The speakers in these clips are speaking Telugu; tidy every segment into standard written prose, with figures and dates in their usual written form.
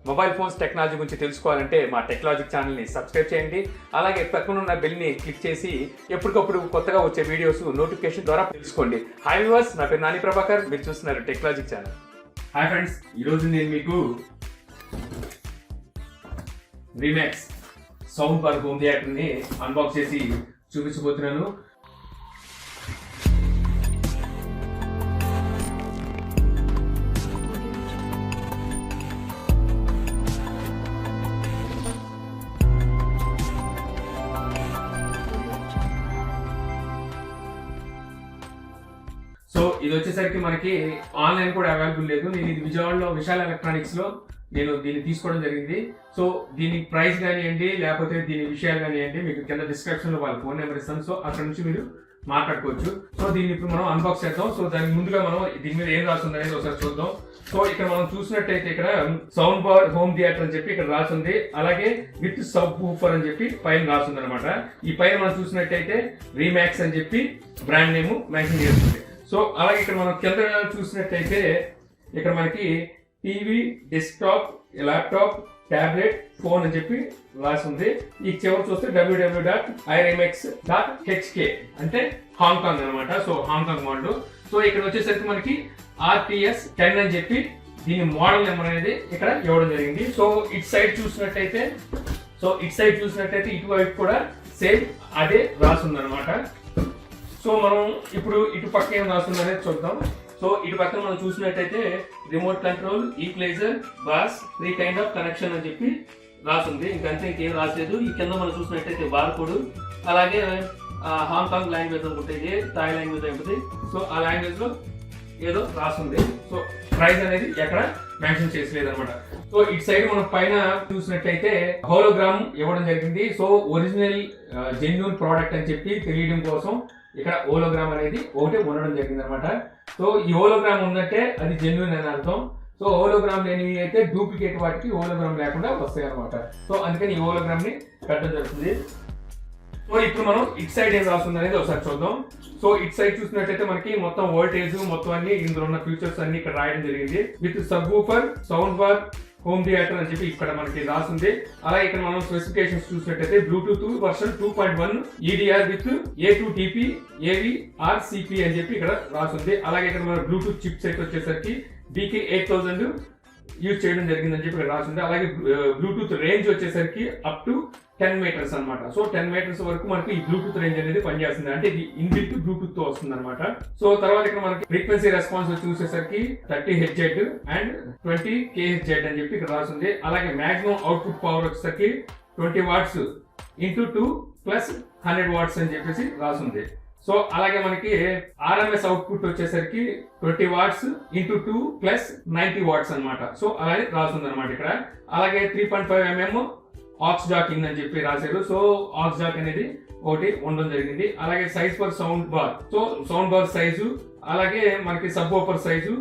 మొబైల్ ఫోన్స్ టెక్నాలజీ గురించి తెలుసుకోవాలంటే మా టెక్నాలజిక్ ఛానల్ని సబ్స్క్రైబ్ చేయండి. అలాగే పక్కన ఉన్న బెల్ని క్లిక్ చేసి ఎప్పటికప్పుడు కొత్తగా వచ్చే వీడియోస్ నోటిఫికేషన్ ద్వారా తెలుసుకోండి. హాయ్ వ్యూవర్స్, నా పేరు నాని ప్రభాకర్, మీరు చూస్తున్నారు టెక్నాలజిక్ ఛానల్. హాయ్ ఫ్రెండ్స్, ఈరోజు నేను మీకు రీమాక్స్ సౌండ్ బార్ హోమ్ థియేటర్ని అన్బాక్స్ చేసి చూపించబోతున్నాను. సో ఇది వచ్చేసరికి మనకి ఆన్లైన్ కూడా అవైలబుల్ లేదు. నేను ఇది విజయవాడలో విశాల్ ఎలక్ట్రానిక్స్ లో నేను దీన్ని తీసుకోవడం జరిగింది. సో దీని ప్రైస్ కానివ్వండి, లేకపోతే దీని విషయాలు కానివ్వండి, మీకు కింద డిస్క్రిప్షన్ లో వాళ్ళ ఫోన్ నెంబర్ ఇస్తాను. సో అక్కడ నుంచి మీరు మాట్లాడుకోవచ్చు. సో దీన్ని ఇప్పుడు మనం అన్బాక్స్ చేద్దాం. సో దానికి ముందుగా మనం దీని మీద ఏం రాస్తుంది అనేది ఒకసారి చూద్దాం. సో ఇక్కడ మనం చూసినట్టయితే ఇక్కడ సౌండ్ బార్ హోమ్ థియేటర్ అని చెప్పి ఇక్కడ రాస్తుంది. అలాగే విత్ సబ్ వూఫర్ అని చెప్పి పైన రాస్తుంది అనమాట. ఈ పైన మనం చూసినట్టయితే రీమాక్స్ అని చెప్పి బ్రాండ్ నేమ్ మెన్షన్ చేస్తుంది. సో అలాగే ఇక్కడ మనం కింద చూసినట్టయితే ఇక్కడ మనకి TV, desktop, laptop, tablet, phone అని చెప్పి రాసి ఉంది. ఈ చివరి చూస్తే www.iremax.hk అంటే హాంకాంగ్ అనమాట. So Hong Kong model. సో ఇక్కడ వచ్చేసరికి మనకి RTS 10 అని చెప్పి దీని మోడల్ నెంబర్ అనేది ఇక్కడ ఇవ్వడం జరిగింది. సో ఇటు సైడ్ చూసినట్టయితే ఇటువైపు కూడా సేమ్ అదే రాసింది అనమాట. సో మనం ఇప్పుడు ఇటు పక్క ఏం రాస్తుంది అనేది చూద్దాం. సో ఇటు పక్కన మనం చూసినట్టయితే remote control, equaliser, bass, 3 kind of connection అని చెప్పి రాసింది. ఇంకంతే, ఇంకేం రాలేదు. ఈ కింద మనం చూసినట్టయితే బార్ కోడ్, అలాగే హాంకాంగ్ లాంగ్వేజ్ అనుకుంటే థాయ్ లాంగ్వేజ్ అయిపోతుంది. సో ఆ లాంగ్వేజ్ లో ఏదో రాసింది. సో ప్రైస్ అనేది ఎక్కడ మెన్షన్ చేసలేదు అనమాట. సో ఇటు సైడ్ మనం పైన చూసినట్టయితే హోలోగ్రామ్ ఇవ్వడం జరిగింది. సో ఒరిజినల్ జెన్యూన్ ప్రోడక్ట్ అని చెప్పి తెలియడం కోసం ఇక్కడ హోలోగ్రామ్ అనేది ఒకటి ఉండడం జరిగింది అనమాట. సో ఈ హోలోగ్రామ్ ఉందంటే అది జెన్యూన్ అని అర్థం. సో హోలోగ్రామ్ లేనివి అయితే డూప్లికేట్ వాటికి హోలోగ్రామ్ లేకుండా వస్తాయి అనమాట. సో అందుకని ఈ హోలోగ్రామ్ ని కట్టడం జరుగుతుంది. సో ఇప్పుడు మనం ఇటు సైడ్ ఏం రాస్తుంది అనేది ఒకసారి చూద్దాం. సో ఇటు సైడ్ చూసినట్టయితే మనకి మొత్తం వోల్టేజ్ మొత్తం అన్ని ఇందులో ఉన్న ఫీచర్స్ అన్ని ఇక్కడ రాయడం జరిగింది. With sub woofer, sound bar, home theatre అని చెప్పి ఇక్కడ మనకి రాసింది. అలాగే ఇక్కడ మనం స్పెసిఫికేషన్స్ చూసినట్టయితే Bluetooth version 2.1 EDR with A2TP AV RCP అని చెప్పి ఇక్కడ రాసింది. అలాగే ఇక్కడ మన బ్లూటూత్ చిప్ సెట్ వచ్చేసరికి BK8000 యూజ్ చేయడం జరిగిందని చెప్పి ఇక్కడ రాసింది. అలాగే బ్లూటూత్ రేంజ్ వచ్చేసరికి అప్ టు 10 మీటర్స్ అనమాట. సో 10 మీటర్స్ వరకు మనకి ఈ బ్లూటూత్ రేంజ్ అనేది పనిచేస్తుంది. అంటే ఇది ఇన్బిల్ట్ బ్లూటూత్ తో వస్తుంది అనమాట. సో తర్వాత ఇక్కడ మనకి ఫ్రీక్వెన్సీ రెస్పాన్స్ చూసేసరికి 30 Hz అండ్ 20 kHz అని చెప్పి ఇక్కడ రాసింది. అలాగే మాక్సిమం అవుట్పుట్ పవర్ వచ్చేసరికి 20 watts ఇంటూ 2 ప్లస్ 100 watts అని చెప్పేసి రాసింది. సో అలాగే మనకి RMS అవుట్పుట్ వచ్చేసరికి 20 watts ఇంటూ 2 ప్లస్ 90 watts అనమాట. సో అలాగే రాసింది అనమాట ఇక్కడ. అలాగే 3.5 mm ఆక్స్ జాక్ ఇన్ అని చెప్పి రాశారు. సో ఆక్స్ జాక్ అనేది ఒకటి ఉండడం జరిగింది. అలాగే size for sound bar, so sound bar size, అలాగే మనకి సబ్ వూఫర్ సైజు,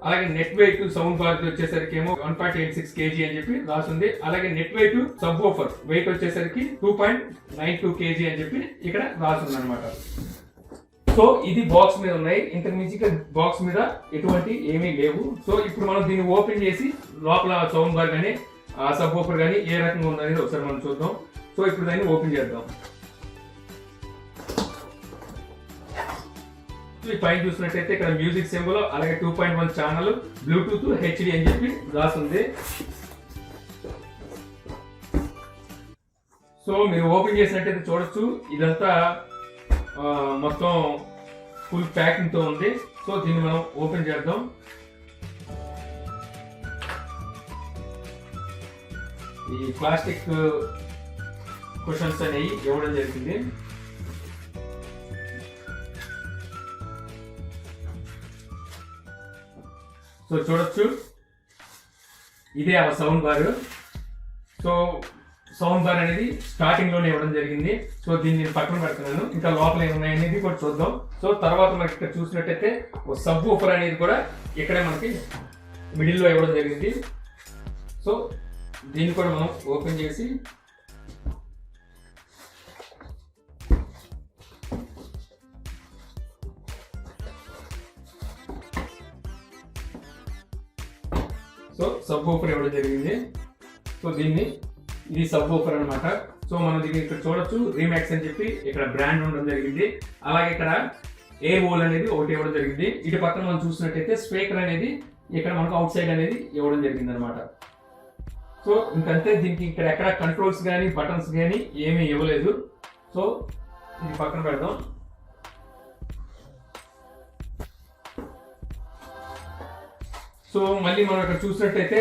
అలాగే నెట్ వెయిట్ సౌండ్ బార్ వచ్చేసరికి ఏమో 1.86 kg అని చెప్పి రాసింది. అలాగే net weight subwoofer weight వచ్చేసరికి 2.92 kg అని చెప్పి ఇక్కడ రాసింది అనమాట. సో ఇది బాక్స్ మీద ఉన్నాయి. ఇంతకు మించి బాక్స్ మీద ఎటువంటి ఏమీ లేవు. సో ఇప్పుడు మనం దీన్ని ఓపెన్ చేసి లోపల సౌండ్ బార్ కానీ ఆ సబ్ వూఫర్ కానీ ఏ రకంగా ఉందనేది ఒకసారి మనం చూద్దాం. సో ఇప్పుడు దాన్ని ఓపెన్ చేద్దాం. ఈ పైన చూసినట్టయితే ఇక్కడ మ్యూజిక్ సింబల్, అలాగే 2.1 ఛానల్, బ్లూటూత్, HD అని చెప్పి రాస్తుంది. సో మీరు ఓపెన్ చేసినట్టయితే చూడొచ్చు, ఇదంతా మొత్తం ఫుల్ ప్యాకింగ్ తో ఉంది. సో దీన్ని మనం ఓపెన్ చేద్దాం. ఈ ప్లాస్టిక్ కుషన్స్ అనేవి ఇవ్వడం జరిగింది. సో చూడొచ్చు, ఇదే ఆ sound bar. So sound bar అనేది స్టార్టింగ్ లోనే ఇవ్వడం జరిగింది. సో దీన్ని నేను పక్కన పెడుతున్నాను. ఇంకా లోపల ఏమున్నాయి అనేది కూడా చూద్దాం. సో తర్వాత మనకి ఇక్కడ చూసినట్టయితే సబ్ వూఫర్ అనేది కూడా ఇక్కడే మనకి మిడిల్ లో ఇవ్వడం జరిగింది. సో దీన్ని కూడా మనం ఓపెన్ చేసి సో సబ్ వూఫర్ ఇవ్వడం జరిగింది. సో ఇది సబ్ వూఫర్ అనమాట. సో మనం దీన్ని ఇక్కడ చూడొచ్చు రీమాక్స్ అని చెప్పి ఇక్కడ బ్రాండ్ ఉండడం జరిగింది. అలాగే ఇక్కడ ఎయిర్ హోల్ అనేది ఒకటి ఇవ్వడం జరిగింది. ఇటు పక్కన మనం చూసినట్టయితే స్పీకర్ అనేది ఇక్కడ మనకు అవుట్ సైడ్ అనేది ఇవ్వడం జరిగింది అనమాట. సో ఇంకంతే, దీనికి ఇక్కడ ఎక్కడ కంట్రోల్స్ కానీ బటన్స్ కానీ ఏమీ ఇవ్వలేదు. సో ఇది పక్కన పెడదాం. సో మళ్ళీ మనం ఇక్కడ చూసినట్టయితే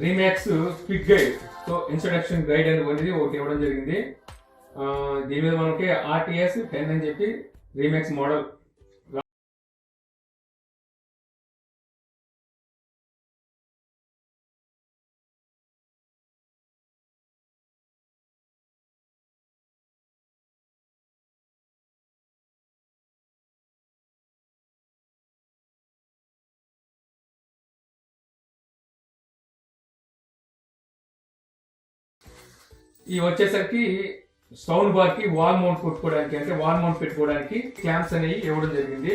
Remax quick guide, so introduction guide అనేది ఒకటి ఇవ్వడం జరిగింది. దీని మీద మనకి RTS 10 అని చెప్పి రీమాక్స్ మోడల్. ఈ వచ్చేసరికి సౌండ్ బార్ కి వాల్ మౌంట్ పెట్టుకోవడానికి, అంటే వాల్ మౌంట్ పెట్టుకోవడానికి క్లాంప్స్ అనేవి ఇవ్వడం జరిగింది.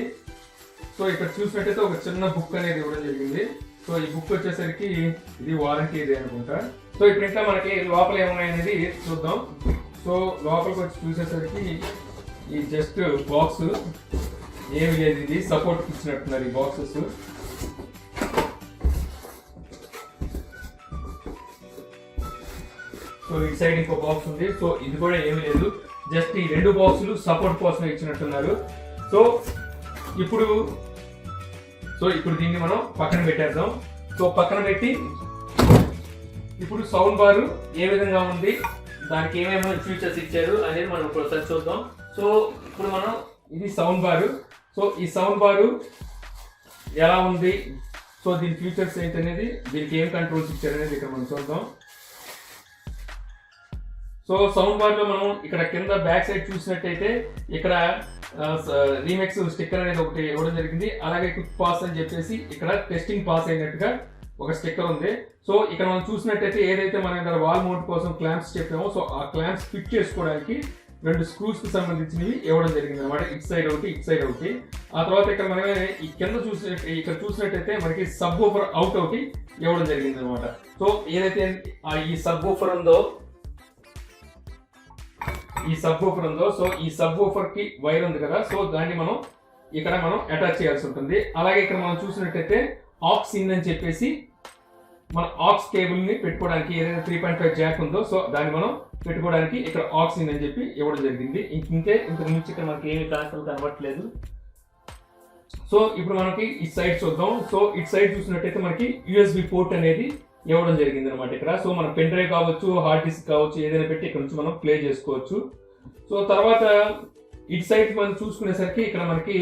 సో ఇక్కడ చూసినట్టయితే ఒక చిన్న బుక్ అనేది ఇవ్వడం జరిగింది. సో ఈ బుక్ వచ్చేసరికి ఇది వారంటీ ఇది అనుకుంటా. సో ఇప్పుడు ఇంకా మనకి లోపల ఏమున్నాయి అనేది చూద్దాం. సో లోపలికి వచ్చి చూసేసరికి ఈ జస్ట్ బాక్స్ ఏమి లేదు, ఇది సపోర్ట్ ఇచ్చినట్టున్నారు ఈ బాక్సెస్. సో ఇటు సైడ్ ఇంకో బాక్స్ ఉంది. సో ఇది కూడా ఏమీ లేదు, జస్ట్ ఈ 2 బాక్సులు సపోర్ట్ కోసం ఇచ్చినట్టున్నారు. సో ఇప్పుడు దీన్ని మనం పక్కన పెట్టేద్దాం. సో పక్కన పెట్టి ఇప్పుడు సౌండ్ బార్ ఏ విధంగా ఉంది, దానికి ఏమేమి ఫీచర్స్ ఇచ్చారు అనేది మనం ఒకసారి చూద్దాం. సో ఇప్పుడు మనం ఇది సౌండ్ బార్. సో ఈ సౌండ్ బార్ ఎలా ఉంది, సో దీని ఫీచర్స్ ఏంటనేది, దీనికి ఏం కంట్రోల్స్ ఇచ్చారు అనేది ఇక్కడ మనం చూద్దాం. సో సౌండ్ బార్ లో మనం ఇక్కడ కింద బ్యాక్ సైడ్ చూసినట్టయితే ఇక్కడ రీమిక్స్ స్టిక్కర్ అనేది ఒకటి ఇవ్వడం జరిగింది. అలాగే క్విక్ పాస్ అని చెప్పేసి ఇక్కడ టెస్టింగ్ పాస్ అయినట్టుగా ఒక స్టిక్కర్ ఉంది. సో ఇక్కడ మనం చూసినట్టయితే ఏదైతే మనం ఇక్కడ వాల్ మౌంట్ కోసం క్లాంప్స్ చెప్పామో, సో ఆ క్లాంప్స్ ఫిట్ చేసుకోవడానికి 2 స్క్రూస్ కి సంబంధించినవి ఇవ్వడం జరిగింది అనమాట. ఇటు సైడ్ ఒకటి, ఇటు సైడ్ ఒకటి. ఆ తర్వాత ఇక్కడ మనం ఈ కింద ఇక్కడ చూసినట్టయితే మనకి సబ్ వూఫర్ అవుట్ ఒకటి ఇవ్వడం జరిగింది అనమాట. సో ఏదైతే ఈ సబ్ వూఫర్ ఉందో, సో ఈ సబ్ వూఫర్ కి వైర్ ఉంది కదా, సో దాన్ని మనం ఇక్కడ అటాచ్ చేయాల్సి ఉంటుంది. అలాగే ఇక్కడ మనం చూసినట్టయితే ఆక్స్ ఇన్ అని చెప్పేసి మన ఆక్స్ కేబుల్ ని పెట్టుకోవడానికి ఏదైతే 3.5 జాక్ ఉందో, సో దాన్ని మనం పెట్టుకోవడానికి ఇక్కడ ఆక్స్ ఇన్ అని చెప్పి ఇవ్వడం జరిగింది. ఇంతకు మించి ఇక్కడ మనకి ఏమి కనబడట్లేదు. సో ఇప్పుడు మనకి ఈ సైడ్ చూద్దాం. సో ఇటు సైడ్ చూసినట్టయితే మనకి USB పోర్ట్ అనేది ఇవ్వడం జరిగింది అనమాట ఇక్కడ. సో మన పెన్ డ్రైవ్ కావచ్చు, హార్డ్ డిస్క్ కావచ్చు, ఏదైనా పెట్టి ఇక్కడ నుంచి మనం ప్లే చేసుకోవచ్చు. సో తర్వాత ఇటు సైడ్ మనం చూసుకునేసరికి ఇక్కడ మనకి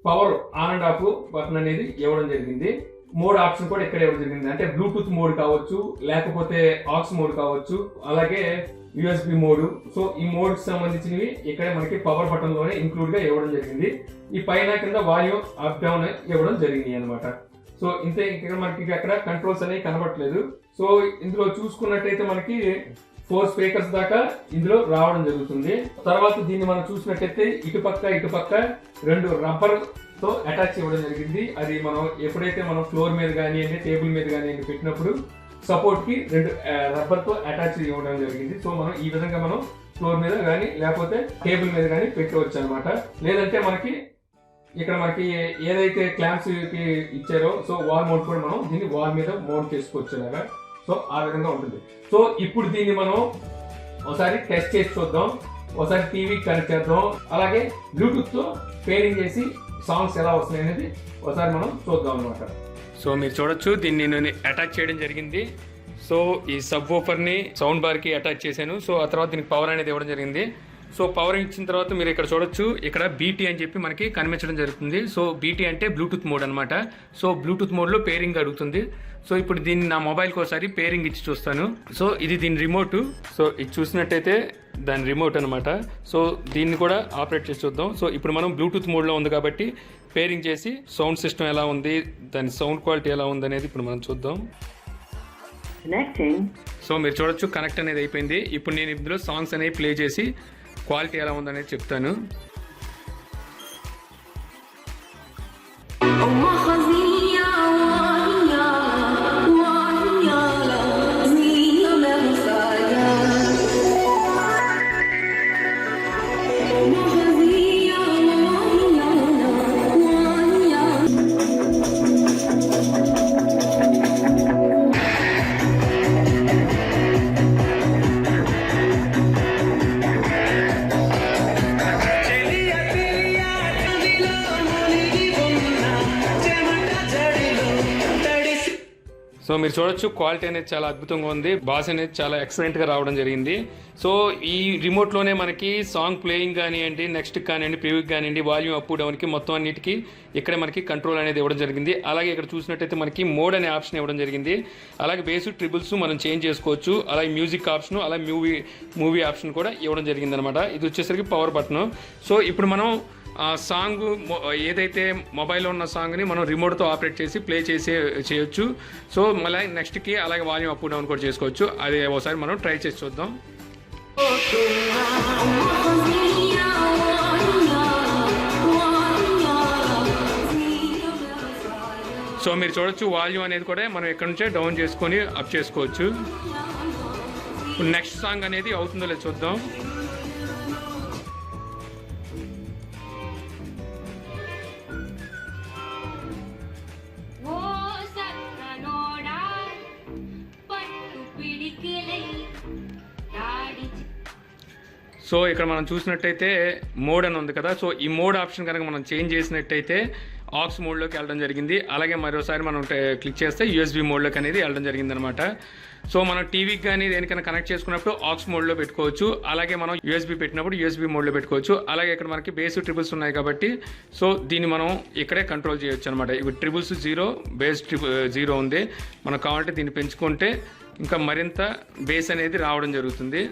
power on and of button అనేది ఇవ్వడం జరిగింది. మోడ్ ఆప్షన్ కూడా ఇక్కడ ఇవ్వడం జరిగింది, అంటే బ్లూటూత్ మోడ్ కావచ్చు, లేకపోతే ఆక్స్ మోడ్ కావచ్చు, అలాగే USB మోడ్. సో ఈ మోడ్ సంబంధించినవి ఇక్కడ మనకి పవర్ బటన్ లోనే ఇంక్లూడ్ గా ఇవ్వడం జరిగింది. ఈ పైన కింద వాల్యూమ్ అప్ డౌన్ ఇవ్వడం జరిగింది అనమాట. సో ఇంతే, ఇక్కడ మనకి అక్కడ కంట్రోల్స్ అనేవి కనబడట్లేదు. సో ఇందులో చూసుకున్నట్టయితే మనకి 4 స్పీకర్స్ దాకా ఇందులో రావడం జరుగుతుంది. తర్వాత దీన్ని మనం చూసినట్టయితే ఇటుపక్క 2 రబ్బర్ తో అటాచ్ ఇవ్వడం జరిగింది. అది మనం ఎప్పుడైతే మనం ఫ్లోర్ మీద కానివ్వండి, టేబుల్ మీద కానివ్వండి పెట్టినప్పుడు సపోర్ట్ కి 2 రబ్బర్ తో అటాచ్ ఇవ్వడం జరిగింది. సో మనం ఈ విధంగా మనం ఫ్లోర్ మీద కానీ లేకపోతే టేబుల్ మీద కానీ పెట్టవచ్చు అనమాట. లేదంటే మనకి ఇక్కడ మనకి ఏదైతే క్లాంప్స్ ఇచ్చారో, సో వాల్ మౌంట్ కూడా మనం దీన్ని వాల్ మీద మౌంట్ చేసుకోవచ్చు అలాగా. సో ఆ విధంగా ఉంటుంది. సో ఇప్పుడు దీన్ని మనం ఒకసారి టెస్ట్ చేసి చూద్దాం. ఒకసారి టీవీకి కనెక్ట్ చేద్దాం, అలాగే బ్లూటూత్ తో పేరింగ్ చేసి సాంగ్స్ ఎలా వస్తున్నాయి అనేది ఒకసారి మనం చూద్దాం అనమాట. సో మీరు చూడొచ్చు, దీన్ని నేను అటాచ్ చేయడం జరిగింది. సో ఈ సబ్ వూఫర్ని సౌండ్ బార్కి అటాచ్ చేశాను. సో ఆ తర్వాత దీనికి పవర్ అనేది ఇవ్వడం జరిగింది. సో పవర్ ఇచ్చిన తర్వాత మీరు ఇక్కడ చూడొచ్చు, ఇక్కడ BT అని చెప్పి మనకి కనిపించడం జరుగుతుంది. సో BT అంటే బ్లూటూత్ మోడ్ అనమాట. సో బ్లూటూత్ మోడ్లో పేరింగ్ అడుగుతుంది. సో ఇప్పుడు దీన్ని నా మొబైల్కి ఒకసారి పేరింగ్ ఇచ్చి చూస్తాను. సో ఇది దీని రిమోట్. సో ఇది చూసినట్టయితే దాని రిమోట్ అనమాట. సో దీన్ని కూడా ఆపరేట్ చేసి చూద్దాం. సో ఇప్పుడు మనం బ్లూటూత్ మోడ్లో ఉంది కాబట్టి పేరింగ్ చేసి సౌండ్ సిస్టమ్ ఎలా ఉంది, దాని సౌండ్ క్వాలిటీ ఎలా ఉంది అనేది ఇప్పుడు మనం చూద్దాం. సో మీరు చూడొచ్చు, కనెక్ట్ అనేది అయిపోయింది. ఇప్పుడు నేను ఇందులో సాంగ్స్ అనేవి ప్లే చేసి క్వాలిటీ ఎలా ఉందనేది చెప్తాను. సో మీరు చూడొచ్చు క్వాలిటీ అనేది చాలా అద్భుతంగా ఉంది, బాస్ అనేది చాలా ఎక్సలెంట్గా రావడం జరిగింది. సో ఈ రిమోట్లోనే మనకి సాంగ్ ప్లేయింగ్ కానివ్వండి, నెక్స్ట్ కానివ్వండి, ప్రివ్యూకి కానివ్వండి, వాల్యూమ్ అప్ డౌన్కి మొత్తం అన్నిటికీ ఇక్కడే మనకి కంట్రోల్ అనేది ఇవ్వడం జరిగింది. అలాగే ఇక్కడ చూసినట్టయితే మనకి మోడ్ అనే ఆప్షన్ ఇవ్వడం జరిగింది. అలాగే బేస్ ట్రిబుల్స్ మనం చేంజ్ చేసుకోవచ్చు. అలాగే మ్యూజిక్ ఆప్షన్, అలాగే మూవీ ఆప్షన్ కూడా ఇవ్వడం జరిగింది అనమాట. ఇది వచ్చేసరికి పవర్ బటన్. సో ఇప్పుడు మనం సాంగ్ ఏదైతే మొబైల్లో ఉన్న సాంగ్ని మనం రిమోట్తో ఆపరేట్ చేసి ప్లే చేయొచ్చు. సో మళ్ళీ నెక్స్ట్కి అలాగే వాల్యూమ్ అప్ డౌన్ కూడా చేసుకోవచ్చు. అది ఒకసారి మనం ట్రై చేసి చూద్దాం. సో మీరు చూడొచ్చు వాల్యూమ్ అనేది కూడా మనం ఇక్కడ నుంచే డౌన్ చేసుకొని అప్ చేసుకోవచ్చు. నెక్స్ట్ సాంగ్ అనేది అవుతుందో లేదో చూద్దాం. సో ఇక్కడ మనం చూసినట్టయితే మోడ్ అని ఉంది కదా, సో ఈ మోడ్ ఆప్షన్ కనుక మనం చేంజ్ చేసినట్టయితే ఆక్స్ మోడ్లోకి వెళ్ళడం జరిగింది. అలాగే మరోసారి మనం క్లిక్ చేస్తే యూఎస్బీ మోడ్లోకి అనేది వెళ్ళడం జరిగింది అనమాట. సో మనం టీవీకి కానీ దేనికైనా కనెక్ట్ చేసుకున్నప్పుడు ఆక్స్ మోడ్లో పెట్టుకోవచ్చు. అలాగే మనం యూఎస్బీ పెట్టినప్పుడు యూఎస్బీ మోడ్లో పెట్టుకోవచ్చు. అలాగే ఇక్కడ మనకి బేస్ ట్రిబుల్స్ ఉన్నాయి కాబట్టి సో దీన్ని మనం ఇక్కడే కంట్రోల్ చేయొచ్చు అనమాట. ఇప్పుడు ట్రిబుల్స్ 0, బేస్ 0 ఉంది. మనం కావాలంటే దీన్ని పెంచుకుంటే ఇంకా మరింత బేస్ అనేది రావడం జరుగుతుంది.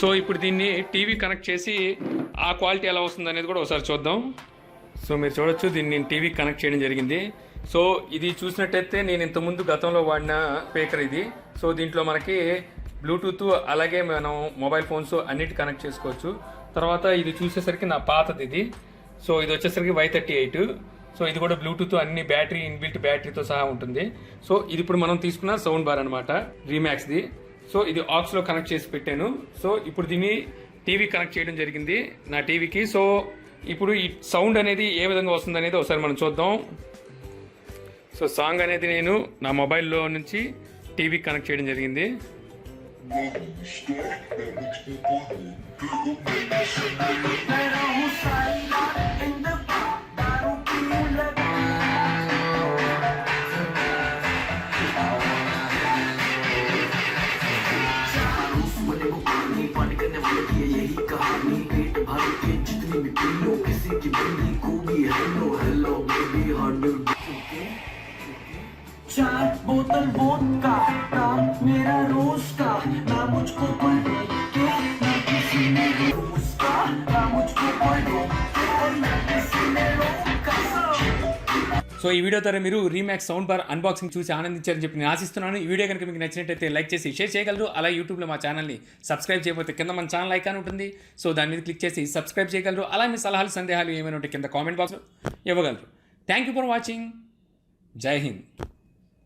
సో ఇప్పుడు దీన్ని టీవీ కనెక్ట్ చేసి ఆ క్వాలిటీ ఎలా వస్తుంది అనేది కూడా ఒకసారి చూద్దాం. సో మీరు చూడొచ్చు దీన్ని నేను టీవీ కనెక్ట్ చేయడం జరిగింది. సో ఇది చూసినట్టయితే నేను ఇంతకుముందు గతంలో వాడిన స్పీకర్ ఇది. సో దీంట్లో మనకి బ్లూటూత్ అలాగే మనం మొబైల్ ఫోన్స్ అన్నిటి కనెక్ట్ చేసుకోవచ్చు. తర్వాత ఇది చూసేసరికి నా పాతది ఇది. సో ఇది వచ్చేసరికి Y38. సో ఇది కూడా బ్లూటూత్ అన్ని బ్యాటరీ ఇన్బిల్ట్ బ్యాటరీతో సహా ఉంటుంది. సో ఇది ఇప్పుడు మనం తీసుకున్న సౌండ్ బార్ అనమాట, రీమాక్స్ది. సో ఇది ఆక్స్లో కనెక్ట్ చేసి పెట్టాను. సో ఇప్పుడు దీన్ని టీవీ కనెక్ట్ చేయడం జరిగింది నా టీవీకి. సో ఇప్పుడు ఈ సౌండ్ అనేది ఏ విధంగా వస్తుంది అనేది ఒకసారి మనం చూద్దాం. సో సాంగ్ అనేది నేను నా మొబైల్లో నుంచి టీవీ కనెక్ట్ చేయడం జరిగింది. चार बोतल वोडका नाम मेरा रोज का ना मुझको कोई के ना किसी ने उसका ना मुझको कोई रोके और ना किसी ने रोका. సో ఈ వీడియో ద్వారా మీరు రీమాక్స్ సౌండ్ బార్ అన్బాక్సింగ్ చూసి ఆనందించారని చెప్పి నేను ఆశిస్తున్నాను. ఈ వీడియో కనుక మీకు నచ్చినట్టయితే లైక్ చేసి షేర్ చేయగలరు. అలా యూట్యూబ్లో మా ఛానల్ని సబ్స్క్రైబ్ చేయకపోతే కింద మన ఛానల్ ఐకాన్ ఉంటుంది. సో దాని మీద క్లిక్ చేసి సబ్స్క్రైబ్ చేయగలరు. అలా మీ సలహాలు సందేహాలు ఏమైనా ఉంటే కింద కామెంట్ బాక్స్లో ఇవ్వగలరు. Thank you for watching. జై హింద్.